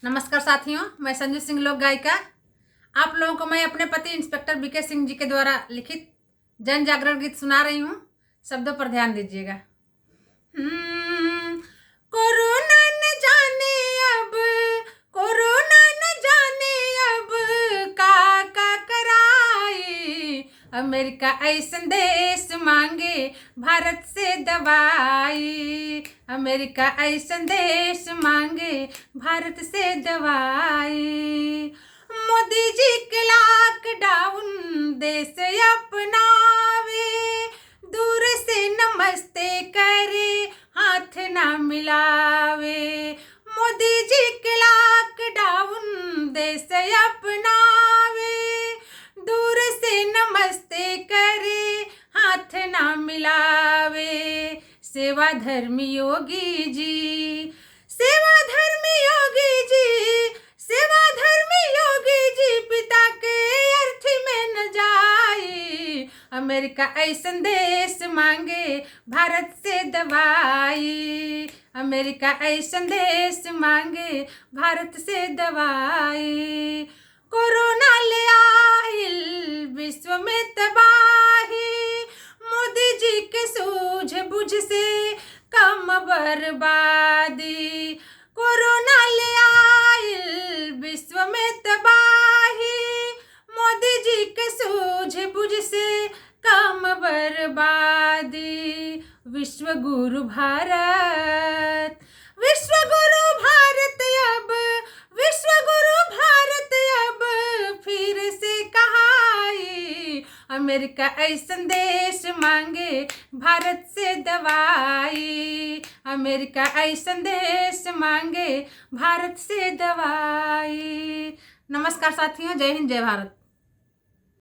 नमस्कार साथियों, मैं संजू सिंह लोक गायिका। आप लोगों को मैं अपने पति इंस्पेक्टर बीके सिंह जी के द्वारा लिखित जन जागरण गीत सुना रही हूँ। शब्दों पर ध्यान दीजिएगा। कोरोना न जाने अब, कोरोना न जाने अब का कराई। अमेरिका ऐसन देश मांगे भारत से दवाई। अमेरिका ऐसन देश मांगे भारत से दवाई। मोदी जी के लॉकडाउन देश अपनावे, दूर से नमस्ते करे हाथ ना मिलावे। मोदी जी के लॉकडाउन देश अपनावे, दूर से नमस्ते करे हाथ ना मिलावे। सेवा धर्मी योगी जी, सेवा धर्मी योगी जी, सेवा धर्मी योगी जी, पिता के अर्थी में न जाई। अमेरिका ऐसन देश मांगे भारत से दवाई। अमेरिका ऐसन देश मांगे भारत से दवाई। कोरोना ले आइल विश्व में तबाही, मोदी जी के सूझबूझ से कम बर्बादी। कोरोना ले आइल विश्व में तबाही, मोदी जी के सूझबूझ से कम बर्बादी। विश्व गुरु भारत, विश्व गुरु भारत अब, विश्व गुरु भारत अब फिर से कहाई। अमेरिका ऐसन देश मांगे भारत से दवाई। अमेरिका ऐसन देश मांगे भारत से दवाई। नमस्कार साथियों, जय हिंद, जय भारत।